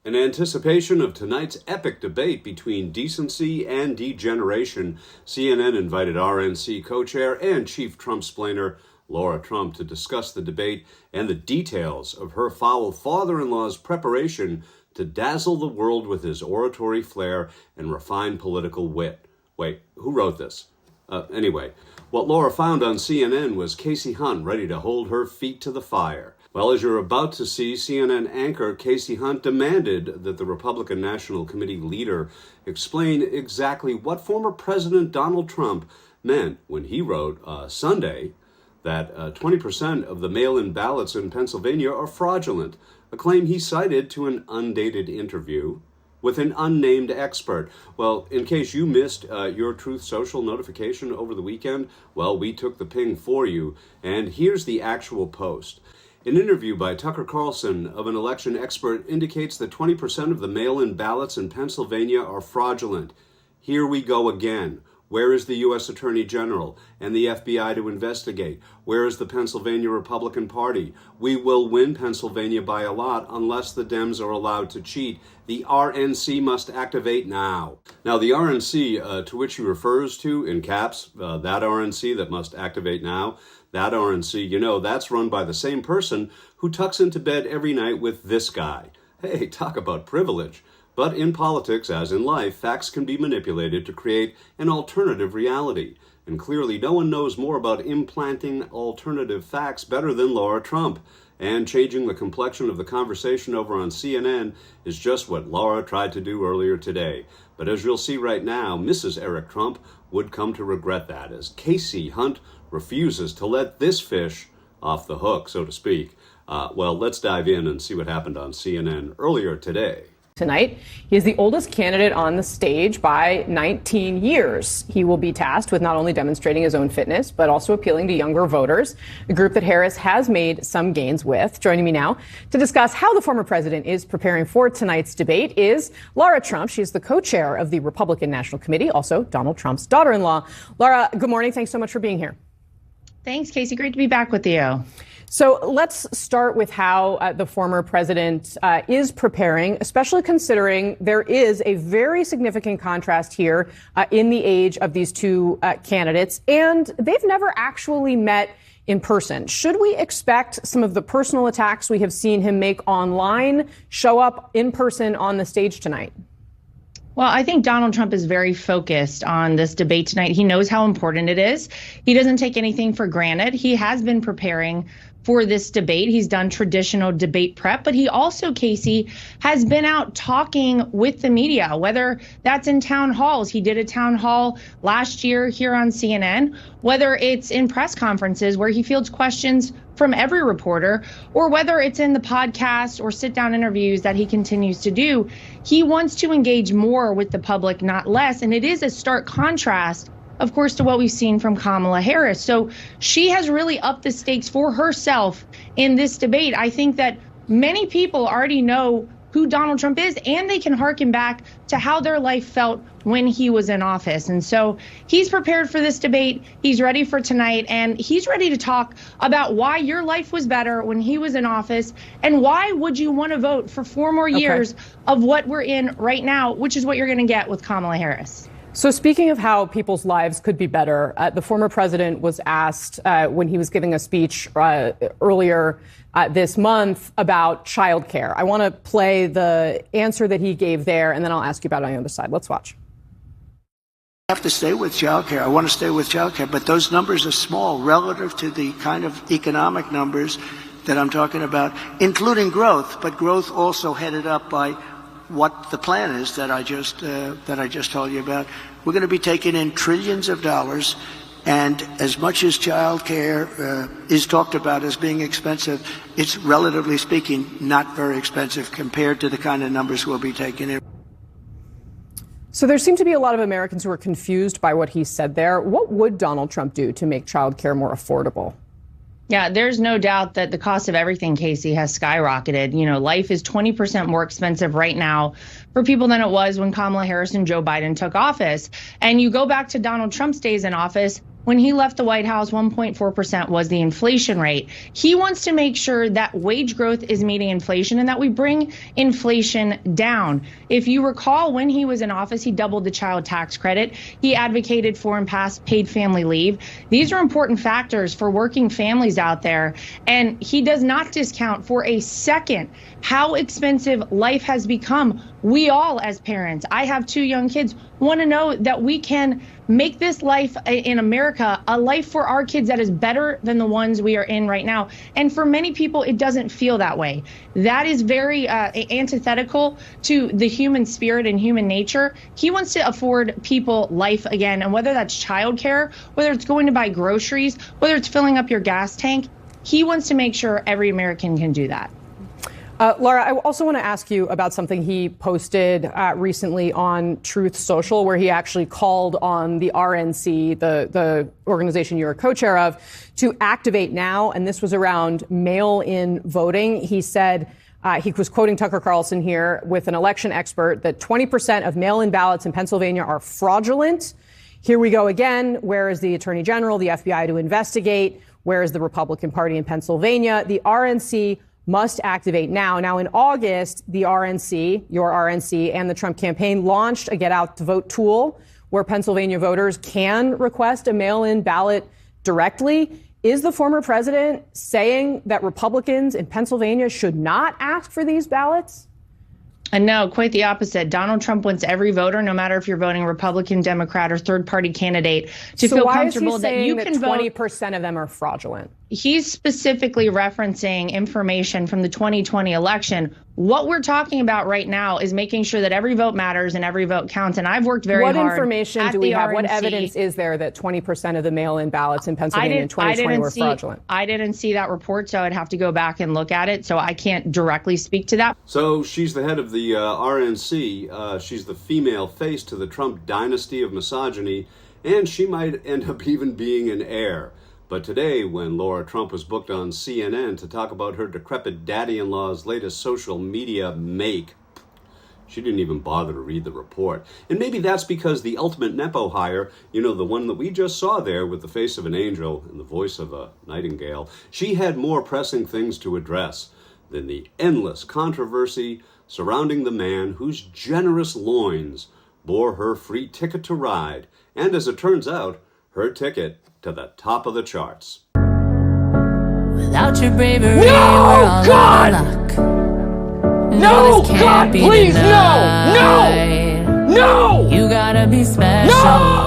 In anticipation of tonight's epic debate between decency and degeneration, CNN invited RNC co-chair and chief Trump-splainer Lara Trump to discuss the debate and the details of her foul father-in-law's preparation to dazzle the world with his oratory flair and refined political wit. Wait, who wrote this? Anyway, what Laura found on CNN was Casey Hunt ready to hold her feet to the fire. Well, as you're about to see, CNN anchor Casey Hunt demanded that the Republican National Committee leader explain exactly what former President Donald Trump meant when he wrote Sunday that 20% of the mail-in ballots in Pennsylvania are fraudulent, a claim he cited to an undated interview with an unnamed expert. Well, in case you missed your Truth Social notification over the weekend, well, we took the ping for you, and here's the actual post. An interview by Tucker Carlson of an election expert indicates that 20% of the mail-in ballots in Pennsylvania are fraudulent. Here we go again. Where is the U.S. Attorney General and the FBI to investigate? Where is the Pennsylvania Republican Party? We will win Pennsylvania by a lot unless the Dems are allowed to cheat. The RNC must activate now. Now, the RNC to which he refers to, in caps, that RNC that must activate now, that RNC, you know, that's run by the same person who tucks into bed every night with this guy. Hey, talk about privilege. But in politics, as in life, facts can be manipulated to create an alternative reality. And clearly no one knows more about implanting alternative facts better than Lara Trump. And changing the complexion of the conversation over on CNN is just what Lara tried to do earlier today. But as you'll see right now, Mrs. Eric Trump would come to regret that, as Casey Hunt refuses to let this fish off the hook, so to speak. Well, let's dive in and see what happened on CNN earlier today. Tonight, he is the oldest candidate on the stage by 19 years. He will be tasked with not only demonstrating his own fitness, but also appealing to younger voters, a group that Harris has made some gains with. Joining me now to discuss how the former president is preparing for tonight's debate is Lara Trump. She is the co-chair of the Republican National Committee, also Donald Trump's daughter-in-law. Lara, good morning. Thanks so much for being here. Thanks, Casey. Great to be back with you. So let's start with how the former president is preparing, especially considering there is a very significant contrast here in the age of these two candidates, and they've never actually met in person. Should we expect some of the personal attacks we have seen him make online show up in person on the stage tonight? Well, I think Donald Trump is very focused on this debate tonight. He knows how important it is. He doesn't take anything for granted. He has been preparing for this debate. He's done traditional debate prep, but he also, Casey, has been out talking with the media, whether that's in town halls. He did a town hall last year here on CNN, whether it's in press conferences where he fields questions from every reporter, or whether it's in the podcast or sit down interviews that he continues to do. He wants to engage more with the public, not less. And it is a stark contrast, of course, to what we've seen from Kamala Harris. So she has really upped the stakes for herself in this debate. I think that many people already know who Donald Trump is, and they can harken back to how their life felt when he was in office. And so he's prepared for this debate. He's ready for tonight, and he's ready to talk about why your life was better when he was in office, and why would you want to vote for 4 more years of what we're in right now, which is what you're going to get with Kamala Harris. So speaking of how people's lives could be better, the former president was asked when he was giving a speech earlier this month about childcare. I want to play the answer that he gave there, and then I'll ask you about it on the other side. Let's watch. I have to stay with childcare. I want to stay with childcare, but those numbers are small relative to the kind of economic numbers that I'm talking about, including growth, but growth also headed up by what the plan is that I just told you about. We're going to be taking in trillions of dollars, and as much as child care is talked about as being expensive, it's relatively speaking not very expensive compared to the kind of numbers we'll be taking in. So there seem to be a lot of Americans who are confused by what he said there. What would Donald Trump do to make child care more affordable? Yeah, there's no doubt that the cost of everything, Casey, has skyrocketed. You know, life is 20% more expensive right now for people than it was when Kamala Harris and Joe Biden took office. And you go back to Donald Trump's days in office, When he left the White House, 1.4% was the inflation rate. He wants to make sure that wage growth is meeting inflation and that we bring inflation down. If you recall, when he was in office, he doubled the child tax credit. He advocated for and passed paid family leave. These are important factors for working families out there. And he does not discount for a second how expensive life has become. We all, as parents, I have 2 young kids, want to know that we can make this life in America a life for our kids that is better than the ones we are in right now. And for many people, it doesn't feel that way. That is very antithetical to the human spirit and human nature. He wants to afford people life again. And whether that's childcare, whether it's going to buy groceries, whether it's filling up your gas tank, he wants to make sure every American can do that. Lara, I also want to ask you about something he posted recently on Truth Social, where he actually called on the RNC, the organization you're a co-chair of, to activate now. And this was around mail-in voting. He said, he was quoting Tucker Carlson here with an election expert, that 20% of mail-in ballots in Pennsylvania are fraudulent. Here we go again. Where is the Attorney General, the FBI to investigate? Where is the Republican Party in Pennsylvania? The RNC must activate now. Now, in August, the RNC, your RNC, and the Trump campaign launched a Get Out to Vote tool where Pennsylvania voters can request a mail-in ballot directly. Is the former president saying that Republicans in Pennsylvania should not ask for these ballots? And no, quite the opposite. Donald Trump wants every voter, no matter if you're voting Republican, Democrat, or third-party candidate, to feel comfortable that you can vote. 20% of them are fraudulent? He's specifically referencing information from the 2020 election. What we're talking about right now is making sure that every vote matters and every vote counts. And I've worked very hard. What information do we have? RNC. What evidence is there that 20% of the mail-in ballots in Pennsylvania in 2020 were fraudulent? I didn't see that report, so I'd have to go back and look at it. So I can't directly speak to that. So she's the head of the RNC. She's the female face to the Trump dynasty of misogyny, and she might end up even being an heir. But today, when Lara Trump was booked on CNN to talk about her decrepit daddy-in-law's latest social media make, she didn't even bother to read the report. And maybe that's because the ultimate Nepo hire, you know, the one that we just saw there with the face of an angel and the voice of a nightingale, she had more pressing things to address than the endless controversy surrounding the man whose generous loins bore her free ticket to ride, and as it turns out, her ticket to the top of the charts. Without your bravery, no, we're all God! out of luck. No, This can't God, be please, denied. no! No! You gotta be special. No!